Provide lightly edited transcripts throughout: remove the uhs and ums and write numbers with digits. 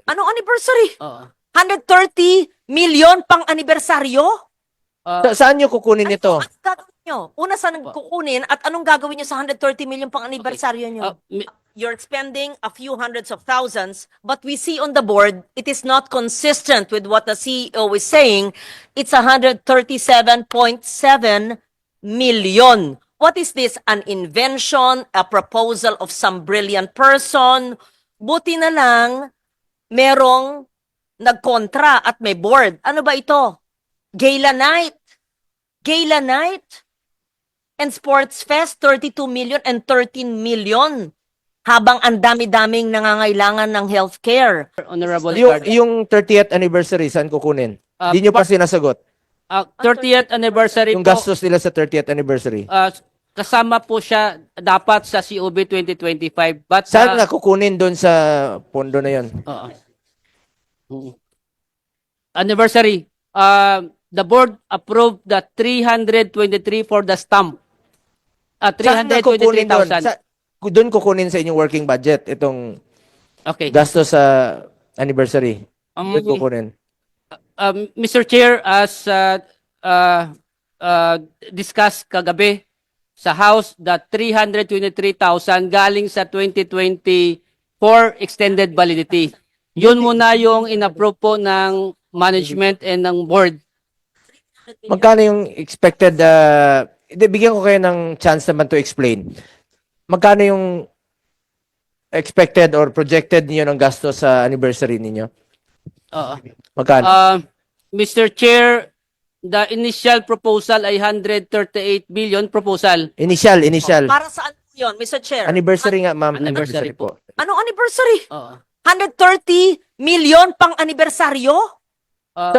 Anong anniversary? Oo. 130 million pang anibersaryo? Saan nyo kukunin ito? Ano gagawin nyo? Una, saan kukunin at anong gagawin nyo sa 130 million pang anibersaryo nyo? You're spending a few hundreds of thousands, but we see on the board, it is not consistent with what the CEO is saying. It's 137.7 million. What is this? An invention, a proposal of some brilliant person? Buti na lang, merong nagkontra at may board. Ano ba ito? Gala Night. Gala Night and Sports Fest, 32 million and 13 million. Habang ang dami-daming nangangailangan ng healthcare. Honorable Yung, Ricardo. yung 30th anniversary, saan kukunin? Hindi nyo pa sinasagot. 30th anniversary Yung po, gastos nila sa 30th anniversary. kasama po siya dapat sa COB 2025. But, Saan nga kukunin doon sa pondo na yon? Oo. Anniversary. The board approved the 323 for the stamp. Saan nga kukunin doon? 323,000. Doon kukunin sa inyong working budget itong Okay. gastos sa anniversary. Doon kukunin. Mr. Chair, as discussed kagabi sa House, that 323,000 galing sa 2024 extended validity. Yun muna yung in-approve po ng management and ng board. Magkano yung expected, bigyan ko kayo ng chance naman to explain. Magkano yung expected or projected niyo ng gasto sa anniversary ninyo? Oo. Magkano? Mr. Chair, the initial proposal ay 138 billion proposal. Initial. Para saan yun, Mr. Chair? Anniversary nga, ma'am. Anniversary po. Anong anniversary? Oo. 130 million pang anibersaryo?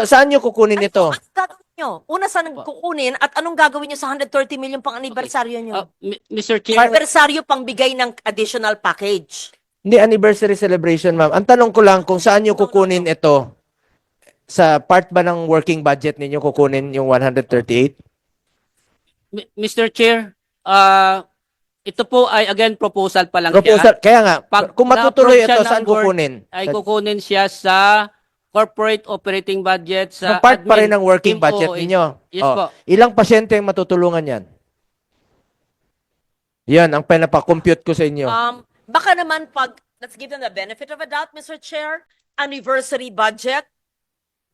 Saan nyo kukunin ito? Ano gagawin nyo? Una, saan kukunin at anong gagawin nyo sa 130 million pang anibersaryo nyo? Mr. Chair, Anibersaryo pang bigay ng additional package. Hindi anniversary celebration, ma'am. Ang tanong ko lang kung saan nyo kukunin ito. Sa part ba ng working budget ninyo kukunin yung 138? Mr. Chair, ito po ay again proposal pa lang Proposal. siya. Kaya nga, Pag kung matutuloy na-approve siya ito, ng saan board, kukunin? Ay kukunin siya sa corporate operating budget sa Sa part pa rin admin, ng working team budget OOA. ninyo. Yes po. Ilang pasyente ang matutulungan yan? Yan, ang pinapakompute ko sa inyo. Baka naman pag, let's give them the benefit of a doubt, Mr. Chair, anniversary budget,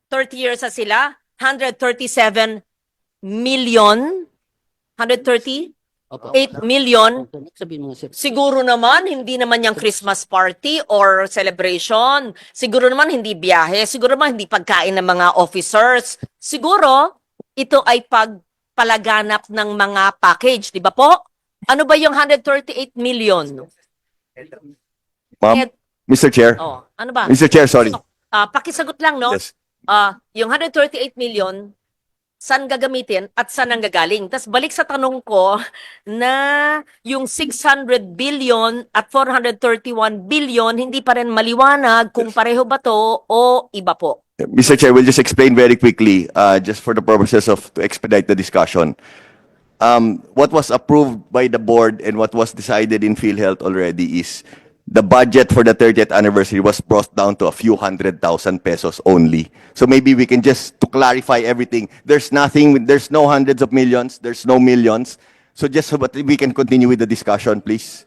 30 years na sila, 137 million, 138 Opo. million. Sabihin mo nga, sir. Siguro naman, hindi naman yung Christmas party or celebration. Siguro naman, hindi biyahe. Siguro naman, hindi pagkain ng mga officers. Siguro, ito ay pagpalaganap ng mga package. Di ba po? Ano ba yung 138 million? Ma'am, Mr. Chair. Oh, ano ba? Mr. Chair, sorry. Pakisagot lang, no? Yes. Yung 138 million, saan gagamitin at saan ang gagaling? Tapos balik sa tanong ko na yung 600 billion at 431 billion, hindi pa rin maliwanag kung pareho ba to o iba po. Mr. Chair, we'll just explain very quickly, just for the purposes of to expedite the discussion. What was approved by the board and what was decided in PhilHealth already is the budget for the 30th anniversary was brought down to a few 100,000 pesos only. So maybe we can just, to clarify everything, there's nothing, there's no hundreds of millions, there's no millions. So just so that we can continue with the discussion, please.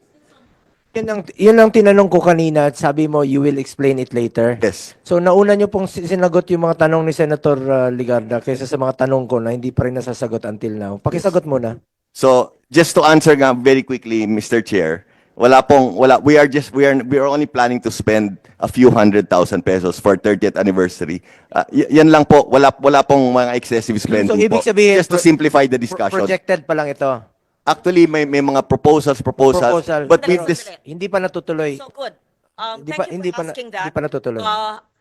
Yun ang tinanong ko kanina at sabi mo, you will explain it later. Yes. So nauna nyo pong sinagot yung mga tanong ni Senator Ligarda kaysa sa mga tanong ko na hindi pa rin nasasagot until now. Pakisagot muna. So just to answer nga very quickly, Mr. Chair, we are only planning to spend a few 100,000 pesos for 30th anniversary. Yan lang po, wala pong mga excessive spending So, ibig po. sabihin, Just to simplify the discussion. Projected pa lang ito. Actually, may mga proposals, Proposal. but Sandali, with this, sandali. Hindi pa natutuloy. So good. Hindi Thank pa- you hindi for pa na- asking hindi that. pa natutuloy.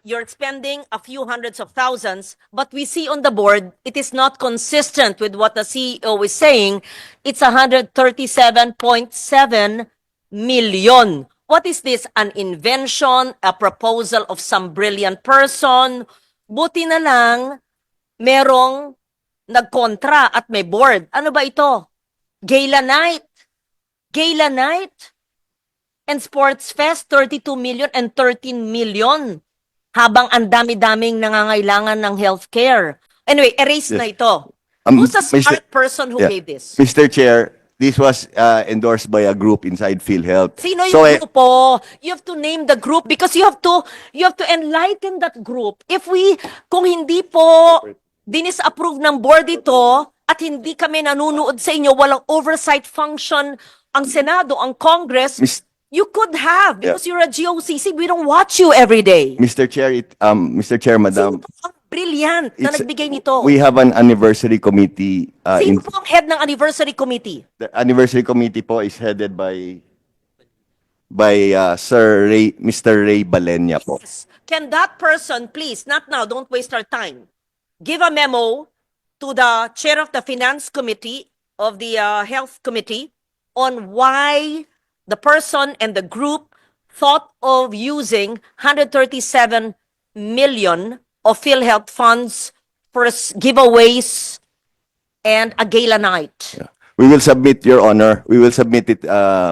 You're spending a few hundreds of thousands, but we see on the board, it is not consistent with what the CEO is saying. It's 137.7 million. What is this? An invention, a proposal of some brilliant person? Buti na lang, merong nagkontra at may board. Ano ba ito? Gala Night. Gala Night and Sports Fest, 32 million and 13 million. habang ang dami-daming nangangailangan ng healthcare. Anyway, erase Yes. na ito. Who's the Mr. smart person who Yeah. gave this? Mr. Chair, this was endorsed by a group inside PhilHealth. Sino So, yung grupo? You have to name the group because you have to enlighten that group. Kung hindi po dinis-approve ng board ito at hindi kami nanunood sa inyo, walang oversight function ang Senado, ang Congress, Mis- you could have because you're a GOCC. We don't watch you every day. Mr. Chair, Mr. Chair, Madam, Sino po ang brilliant na It's- nagbigay nito? we have an anniversary committee. Sino po ang head ng anniversary committee? The anniversary committee po is headed by Sir Ray, Mr. Ray Balenya po. Can that person, please, not now, don't waste our time, give a memo to the chair of the finance committee of the health committee on why the person and the group thought of using 137 million of PhilHealth funds for giveaways and a gala night. We will submit, Your Honor, we will submit it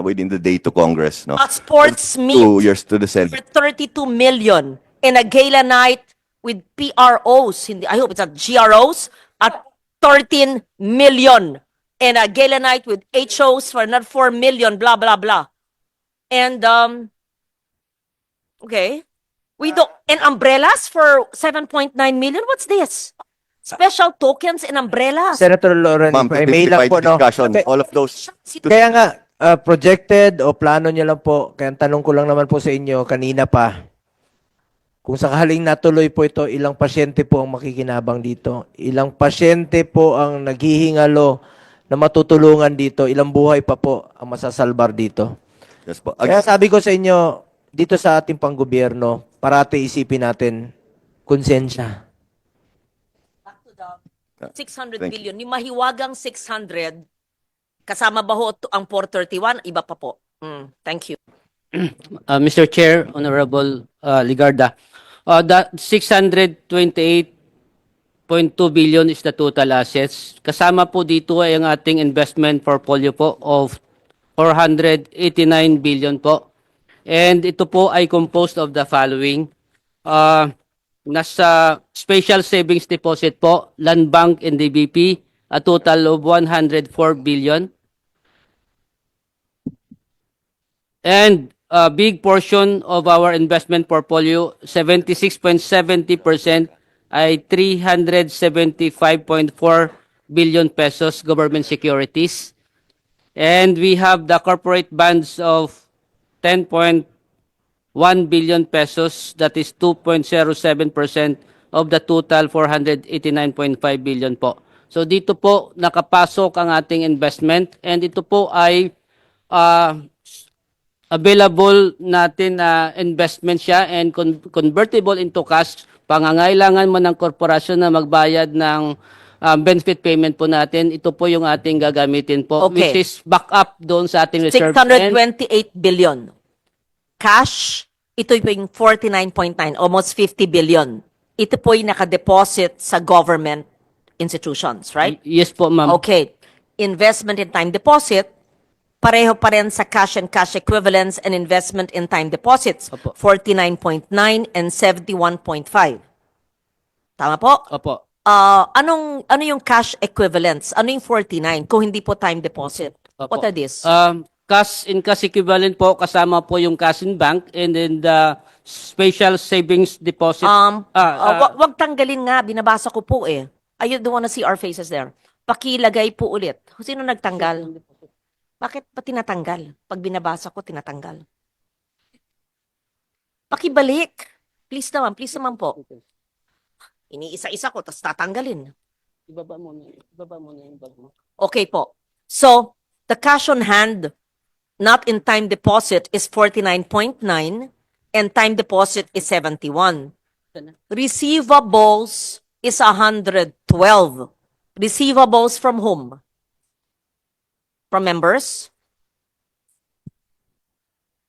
within the day to Congress. No? A sports meet 2 years to the for Senate. 32 million in a gala night with PROs, I hope it's not GROs, at 13 million. And a gala night with HOs for another 4 million, blah, blah, blah. And, okay. And umbrellas for 7.9 million? What's this? Special tokens and umbrellas? Senator Lauren, Ma'am, if I may lang po, no? discussion, all of those. Kaya nga, projected o plano niya lang po, kaya ang tanong ko lang naman po sa inyo kanina pa, kung sakaling natuloy po ito, ilang pasyente po ang makikinabang dito? Ilang pasyente po ang naghihingalo na matutulungan dito? Ilang buhay pa po ang masasalbar dito? Yes po. Kaya sabi ko sa inyo, dito sa ating panggobyerno, parati isipin natin, konsensya. Back to the 600 Thank billion. Yung mahiwagang 600, kasama ba ho ang 431? Iba pa po. Thank you. Mr. Chair, Honorable Ligarda, the 628.2 billion is the total assets. Kasama po dito ay ang ating investment portfolio po of 489 billion po. And ito po ay composed of the following. Nasa special savings deposit po, Land Bank and DBP, a total of 104 billion. And a big portion of our investment portfolio, 76.70% ay 375.4 billion pesos government securities. And we have the corporate bonds of 10.1 billion pesos, that is 2.07% of the total 489.5 billion po. So dito po nakapasok ang ating investment, and ito po ay available natin na investment siya and convertible into cash. Pangangailangan mo ng korporasyon na magbayad ng benefit payment po natin, ito po yung ating gagamitin po, Okay. which is back up doon sa ating reserve. 628 billion. Cash, ito yung 49.9, almost 50 billion. Ito po yung nakadeposit sa government institutions, right? Yes po, ma'am. Okay. Investment in time deposit, pareho pa rin sa cash and cash equivalents and investment in time deposits. Opo. 49.9 and 71.5. Tama po? Opo. Ano yung cash equivalents? Ano yung 49 kung hindi po time deposit? Opo. What are these? Cash in cash equivalent po, kasama po yung cash in bank, and then the special savings deposit. Wag tanggalin nga, binabasa ko po eh. I don't wanna see our faces there. Pakilagay po ulit. Sino nagtanggal? Bakit pa tinatanggal? Pag binabasa ko, tinatanggal. Pakibalik. Please naman po. Iniisa-isa ko, tapos tatanggalin. Ibaba mo na yung bag mo. Okay po. So, the cash on hand, not in time deposit, is 49.9 and time deposit is 71. Receivables is 112. Receivables from whom? From members?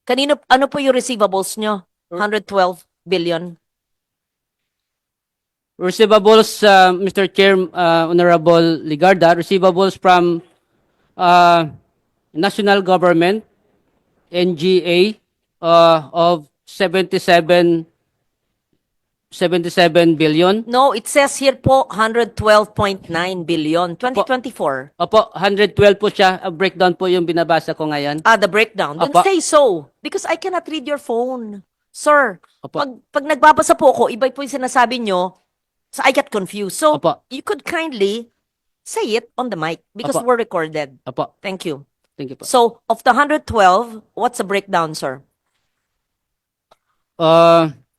Ano po yung receivables nyo? 112 billion. Receivables, Mr. Chair, Honorable Ligarda, receivables from national government, NGA, of 77 77 billion. No, it says here po 112.9 billion, 2024. Opo, 112 po siya. Breakdown po yung binabasa ko ngayon. The breakdown. Then Apa. say so. Because I cannot read your phone. Sir, Apa. pag nagbabasa po ako, iba po yung sinasabi nyo, so I get confused. So, Apa. you could kindly say it on the mic because Apa. we're recorded. Opo, Thank you. thank you po. So, of the 112, what's the breakdown, sir?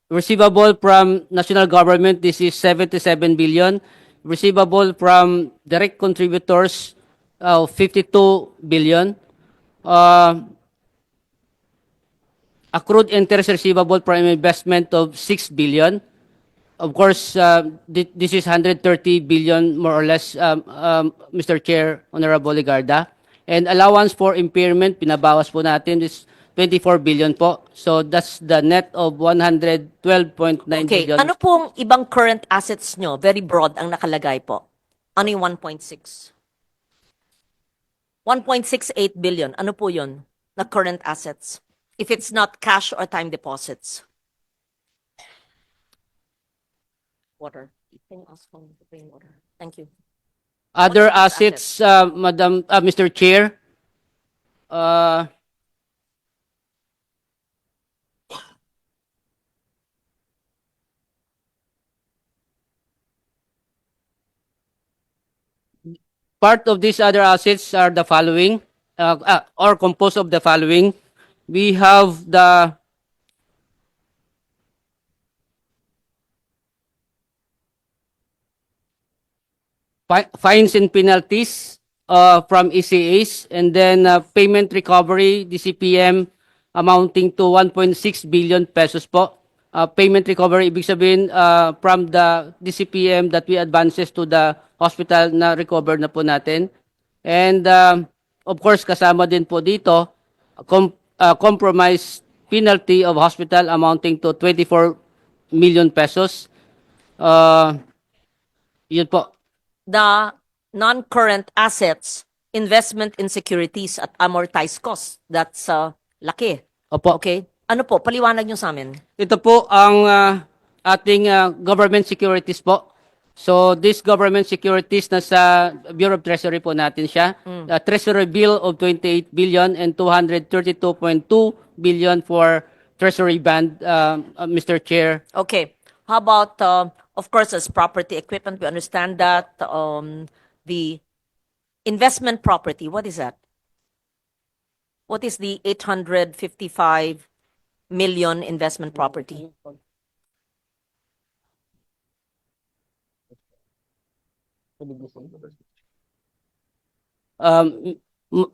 Receivable from national government, this is 77 billion. Receivable from direct contributors, 52 billion. Accrued interest receivable from investment of 6 billion. Of course, this is 130 billion more or less, Mr. Chair, Honorable Ligarda. And allowance for impairment, pinabawas po natin, is 24 billion po. So that's the net of 112.9 Okay, billion. ano pong ibang current assets nyo? Very broad ang nakalagay po. Ano yung 1.6? 1.68 billion. Ano po yun na current assets? If it's not cash or time deposits. Water. Can you ask them to bring water? Thank you. Other What's the assets, Mr. Chair, part of these other assets are the following, or composed of the following. We have the fines and penalties from ECAs, and then payment recovery, DCPM, amounting to 1.6 billion pesos po. Payment recovery, ibig sabihin from the DCPM that we advances to the hospital na recover na po natin. And of course, kasama din po dito, compromise penalty of hospital amounting to 24 million pesos. Yun po. The non-current assets, investment in securities at amortized cost. That's laki. Opo. Okay? Ano po? Paliwanag nyo sa amin. Ito po ang ating government securities po. So this government securities nasa Bureau of Treasury po natin siya. Treasury bill of 28 billion and 232.2 billion for Treasury bond, Mr. Chair. Okay. How about, of course, as property equipment, we understand that the investment property, what is that? What is the 855 million investment property?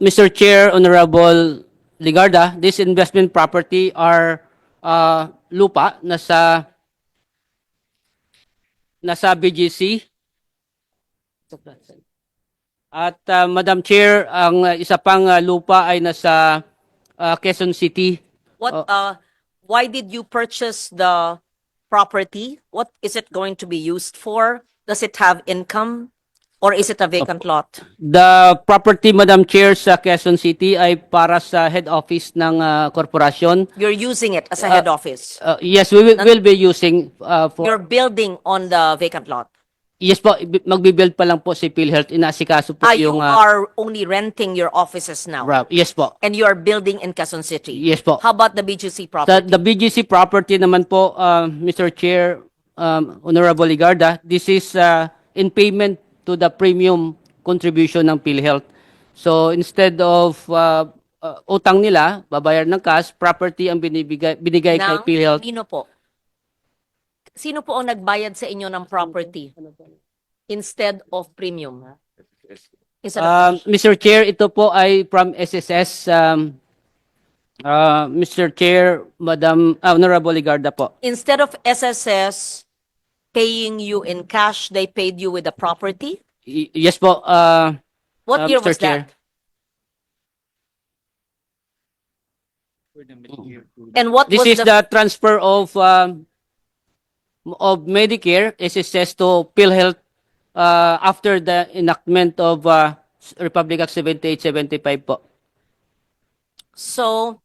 Mr. Chair, Honorable Ligarda, this investment property are lupa nasa BGC. At Madam Chair, ang isa pang lupa ay nasa Quezon City. What, why did you purchase the property? What is it going to be used for? Does it have income? Or is it a vacant lot? The property, Madam Chair, sa Quezon City ay para sa head office ng korporasyon. You're using it as a head office. Yes, we will be using for... You're building on the vacant lot. Yes po, magbibuild pa lang po si PhilHealth. Inasikaso po You yung... are only renting your offices now. Yes po. And you are building in Quezon City. Yes po. How about the BGC property? The BGC property naman po, Mr. Chair, Honorable Ligarda, this is in payment to the premium contribution ng PhilHealth. So instead of utang nila, babayar ng cash, property ang binigay kay PhilHealth. Sino po? Sino po ang nagbayad sa inyo ng property instead of premium? Instead of Mr. Chair, ito po ay from SSS. Mr. Chair, Madam Honorable Ligarda po. instead of SSS paying you in cash, they paid you with the property? Yes po. What year Mr. was Chair. that? And what This was is the transfer of Medicare SSS to PhilHealth after the enactment of Republic Act 7875 po. So,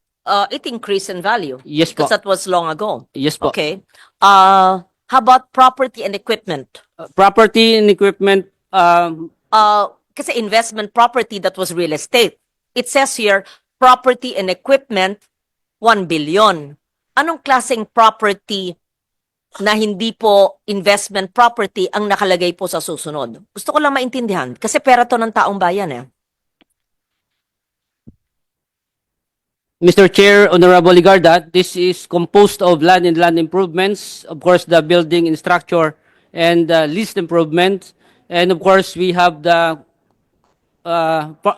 it increased in value? Yes po. Because that was long ago. Yes po. Okay. How about property and equipment? Property and equipment, Kasi investment property, that was real estate. It says here, property and equipment, 1 billion. Anong klaseng property na hindi po investment property ang nakalagay po sa susunod? Gusto ko lang maintindihan. Kasi pera to ng taong bayan eh. Mr. Chair, Honorable Ligarda, this is composed of land and land improvements, of course, the building and structure and leased improvements, and of course, we have the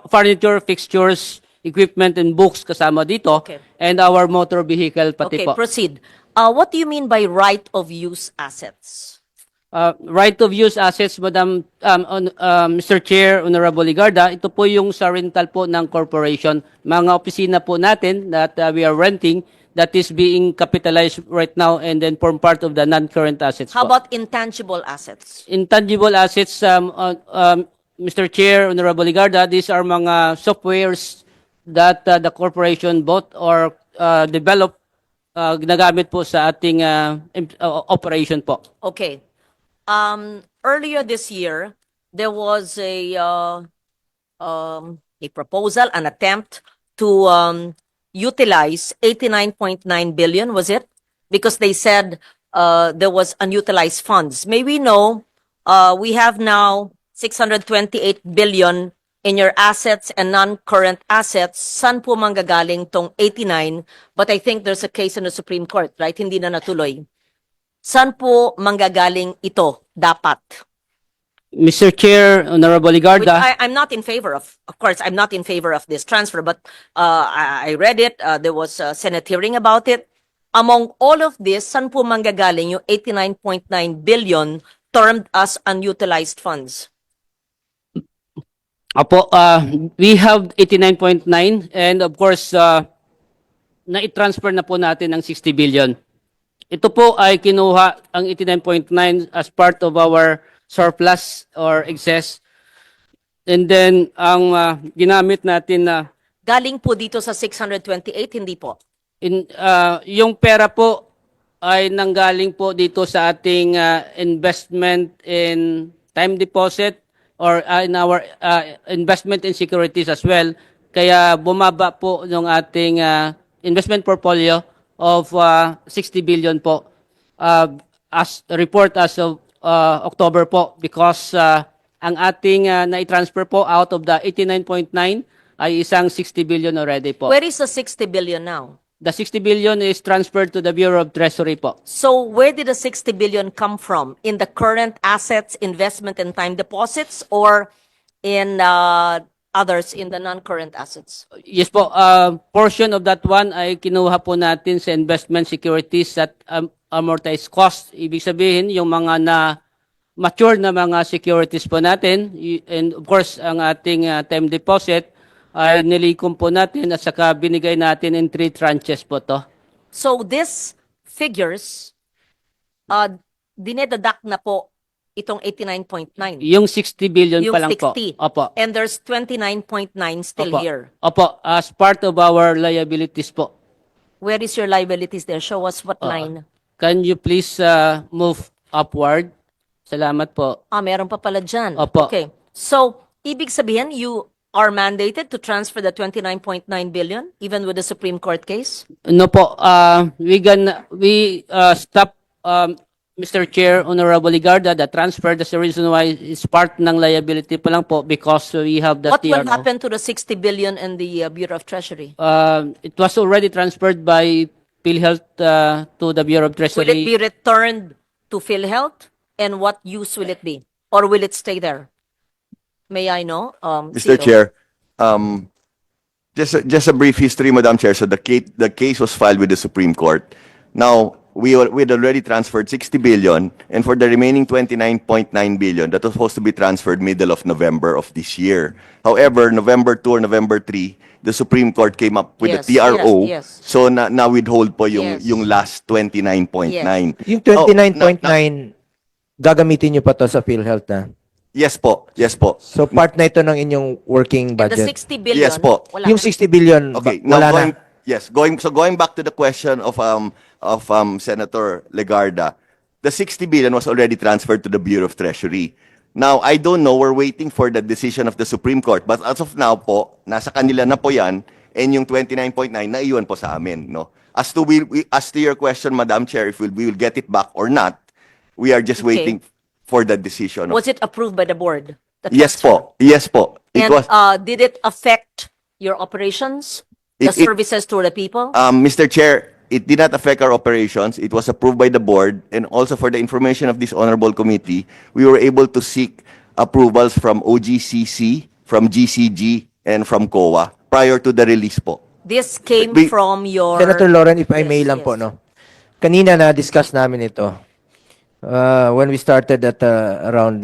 furniture, fixtures, equipment, and books kasama dito, Okay. and our motor vehicle pati Okay, po. proceed. What do you mean by right of use assets? Right of use assets, Mr. Chair, Honorable Ligarda, ito po yung sa rental po ng corporation. Mga opisina po natin that we are renting that is being capitalized right now and then form part of the non-current assets How po. about intangible assets? Intangible assets, Mr. Chair, Honorable Ligarda, these are mga softwares that the corporation bought or developed ginagamit po sa ating operation po. Okay. Earlier this year, there was a proposal, an attempt to utilize 89.9 billion, was it? Because they said there was unutilized funds. May we know, we have now 628 billion in your assets and non-current assets. Saan po manggagaling tong 89? But I think there's a case in the Supreme Court, right? Hindi na natuloy. Saan po manggagaling ito dapat? Mr. Chair, Honorable Which Ligarda, I'm not in favor of course, I'm not in favor of this transfer, but I read it, there was a Senate hearing about it. Among all of this, saan po manggagaling yung 89.9 billion termed as unutilized funds? Apo, we have 89.9 and of course, na-transfer na po natin ng 60 billion. Ito po ay kinuha ang 89.9 as part of our surplus or excess. And then, ang ginamit natin na Galing po dito sa 628, hindi po. yung pera po ay nanggaling po dito sa ating investment in time deposit or in our investment in securities as well. Kaya bumaba po yung ating investment portfolio of 60 billion po as report as of October po because ang ating na-transfer po out of the 89.9 ay isang 60 billion already po. Where is the 60 billion now? The 60 billion is transferred to the Bureau of Treasury po. So where did the 60 billion come from? In the current assets, investment and time deposits, or in others in the non-current assets? Yes po, portion of that one ay kinuha po natin sa investment securities at amortized cost. Ibig sabihin, yung mga na mature na mga securities po natin, and of course, ang ating time deposit, ay nilikom po natin at saka binigay natin in 3 tranches po to. So this figures, dinededuct na po itong 89.9. Yung 60 billion Yung pa lang po. 60. Opo. And there's 29.9 still Opo. here. Opo, as part of our liabilities po. Where is your liabilities there? Show us what line. Can you please move upward? Salamat po. Meron pa pala dyan. Opo. Okay. So, ibig sabihin, you are mandated to transfer the 29.9 billion even with the Supreme Court case? No po, we stop Mr. Chair, Honorable Ligarda, the transfer, that's the reason why it's part ng liability pa lang po because we have the What will TRO. happen to the 60 billion in the Bureau of Treasury? It was already transferred by PhilHealth to the Bureau of Will it Treasury. be returned to PhilHealth? And what use will it be? Or will it stay there? May I know? Mr. Ciro? Chair, just a brief history, Madam Chair. So the case was filed with the Supreme Court. Now, we'd already transferred 60 billion, and for the remaining 29.9 billion, that was supposed to be transferred middle of November of this year. However, November 2 or November 3, the Supreme Court came up with Yes, the TRO. yes. So na withhold po yung Yes. yung last 29.9. Yung Oh, 29.9, gagamitin nyo pa to sa PhilHealth na. Yes po. Yes po. So part na ito ng inyong working And the budget. 60 billion, Yes po. wala. Yung 60 billion, Okay, wala now na. going back to the question of Senator Legarda. the 60 billion was already transferred to the Bureau of Treasury. Now, I don't know, we're waiting for the decision of the Supreme Court, but as of now po, nasa kanila na po yan, and yung 29.9 naiwan po sa amin, no? As to your question, Madam Chair, if we will get it back or not, we are just Okay. waiting for the decision. Was it approved by the board? The Yes transfer? po. Yes po. It And was did it affect your operations? The It- services to the people? Mr. Chair, it did not affect our operations. It was approved by the board, and also for the information of this honorable committee, we were able to seek approvals from OGCC, from GCG, and from COA prior to the release po. This came We- from your... Senator Lauren, if I Yes, may lang yes. po, no? Kanina na-discuss namin ito. When we started at around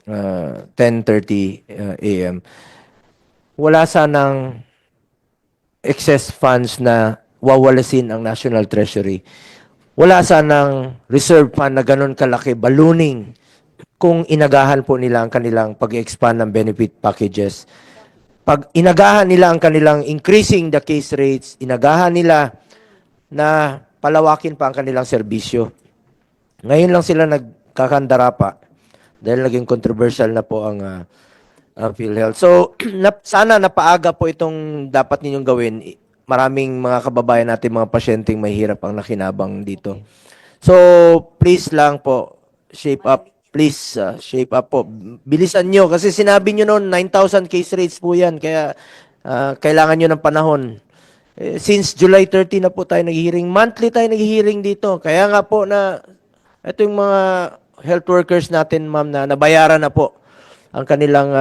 10:30 a.m., wala sanang excess funds na wawalasin ang National Treasury. Wala sanang reserve fund na ganun kalaki, ballooning, kung inagahan po nila ang kanilang pag-expand ng benefit packages. Pag inagahan nila ang kanilang increasing the case rates, inagahan nila na palawakin pa ang kanilang serbisyo. Ngayon lang sila nagkakandara pa dahil naging controversial na po ang PhilHealth. So, sana napaaga po itong dapat ninyong gawin. Maraming mga kababayan natin, mga pasyenteng mahirap ang nakinabang dito. So, please lang po, shape up. Please, shape up po. Bilisan nyo. Kasi sinabi nyo noon, 9,000 case rates po yan. Kaya, kailangan nyo ng panahon. Since July 30 na po tayo nag-hearing. Monthly tayo nag-hearing dito. Kaya nga po na, ito yung mga health workers natin, ma'am, na nabayaran na po ang kanilang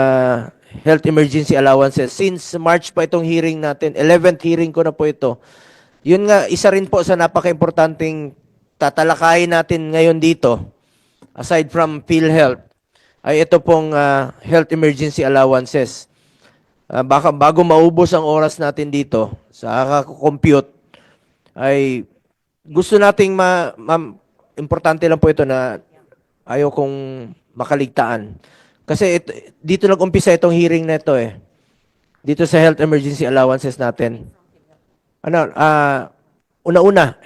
health emergency allowances. Since March pa itong hearing natin, 11th hearing ko na po ito. Yun nga, isa rin po sa napaka-importanting tatalakayin natin ngayon dito, aside from PhilHealth, ay ito pong health emergency allowances. Baka bago maubos ang oras natin dito sa compute ay gusto nating importante lang po ito na ayaw kong makaligtaan. Kasi dito nag-umpisa itong hearing na ito eh. Dito sa health emergency allowances natin. Una-una,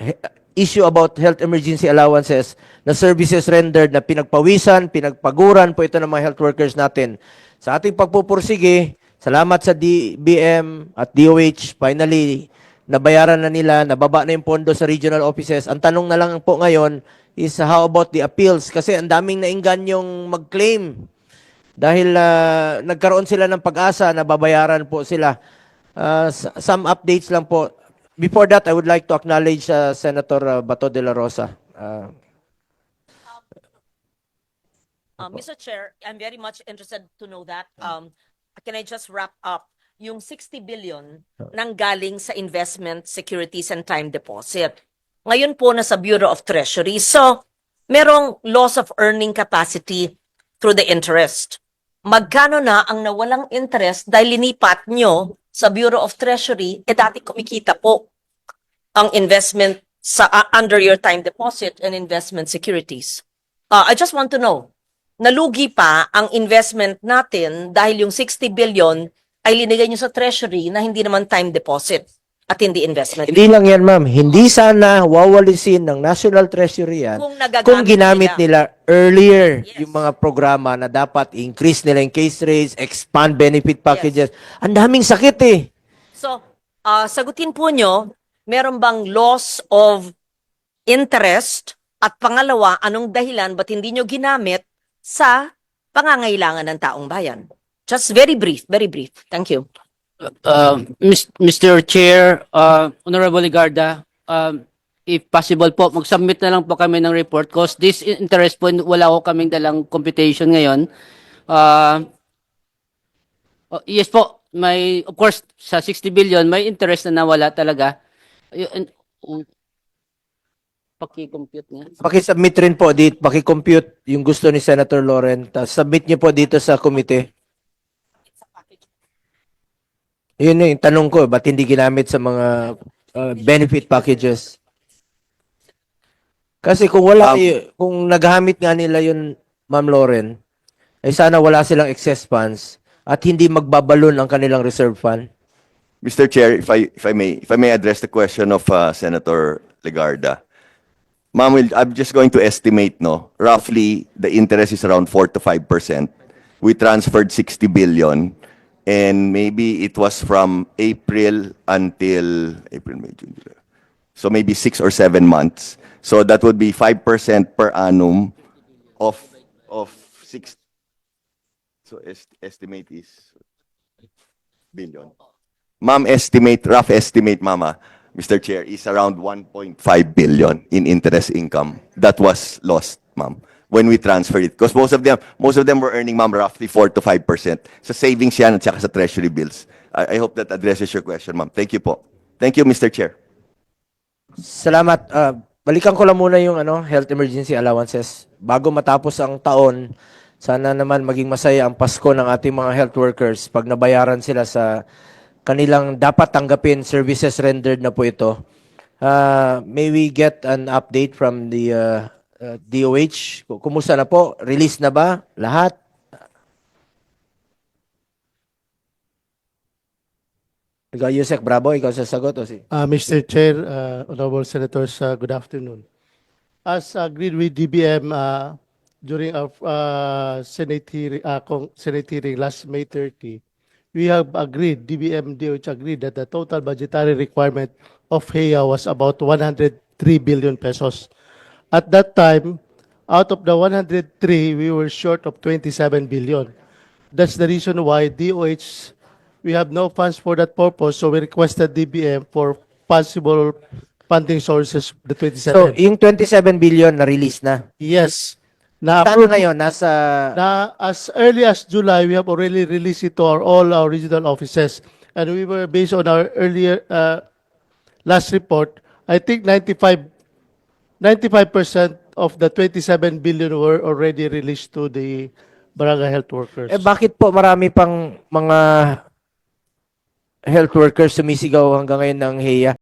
issue about health emergency allowances na services rendered na pinagpawisan, pinagpaguran po ito ng mga health workers natin. Sa ating pagpupursige, salamat sa DBM at DOH, finally, nabayaran na nila, nababa na yung pondo sa regional offices. Ang tanong na lang po ngayon is how about the appeals? Kasi ang daming nainggan yung mag-claim. Dahil nagkaroon sila ng pag-asa na babayaran po sila. Some updates lang po. Before that, I would like to acknowledge Senator Bato de la Rosa. Mr. Chair, I'm very much interested to know that. Can I just wrap up? Yung 60 billion nang galing sa investment, securities, and time deposit. Ngayon po nasa Bureau of Treasury. So, merong loss of earning capacity through the interest. Magkano na ang nawalang interest dahil linipat nyo sa Bureau of Treasury, dati kumikita po ang investment sa under your time deposit and investment securities. I just want to know, nalugi pa ang investment natin dahil yung 60 billion ay linigay nyo sa Treasury na hindi naman time deposit at hindi investment. Hindi lang yan, ma'am. Hindi sana wawalisin ng National Treasury yan Kung nagagamit kung ginamit nila earlier Yes. yung mga programa na dapat increase nila yung case rates, expand benefit packages. Ang daming sakit eh. So, sagutin po nyo, meron bang loss of interest? At pangalawa, anong dahilan ba't hindi nyo ginamit sa pangangailangan ng taong bayan? Just very brief, very brief. Thank you. Mr. Chair, Honorable Ligarda, if possible po, mag-submit na lang po kami ng report because this interest po, wala ko kaming dalang computation ngayon. Yes po, may, of course, sa 60 billion, may interest na nawala talaga. Paki-compute nga. Paki-submit rin po dito, paki-compute yung gusto ni Senator Lauren. Submit niyo po dito sa komite. Yun yung tanong ko, ba't hindi ginamit sa mga benefit packages? Kasi kung wala, kung naghamit nga nila yun, Ma'am Lauren, ay sana wala silang excess funds at hindi magbabalon ang kanilang reserve fund. Mr. Chair, if I may address the question of Senator Legarda. Ma'am, I'm just going to estimate, no? Roughly, the interest is around 4 to 5%. We transferred 60 billion, and maybe it was from April until April, May, June, July. So maybe 6 or 7 months. So that would be 5% per annum of 6. So estimate is billion. Ma'am, rough estimate, Mama, Mr. Chair, is around 1.5 billion in interest income that was lost, ma'am, when we transferred it. Because most of them were earning, ma'am, roughly 4 to 5%. Sa savings yan at saka sa treasury bills. I hope that addresses your question, ma'am. Thank you po. Thank you, Mr. Chair. Salamat. Balikan ko lang muna yung health emergency allowances. Bago matapos ang taon, sana naman maging masaya ang Pasko ng ating mga health workers pag nabayaran sila sa kanilang dapat tanggapin services rendered na po ito. May we get an update from the DOH? Kumusta na po? Release na ba? Lahat? Ikaw, Yusek Bravo, ikaw sasagot o si? Mr. Chair, Honorable Senators, good afternoon. As agreed with DBM during our Senate hearing last May 30, we have agreed, DBM DOH agreed that the total budgetary requirement of HEA was about 103 billion pesos. At that time, out of the 103, we were short of 27 billion. That's the reason why DOH, we have no funds for that purpose, so we requested DBM for possible funding sources, the 27. So, yung 27 billion na-release na. Yes. Na, Saan ngayon? Nasa... na as early as July, we have already released it to all our regional offices. And we were, based on our earlier last report, I think 95% of the 27 billion were already released to the barangay health workers. bakit po marami pang mga health workers sumisigaw hanggang ngayon ng HEA?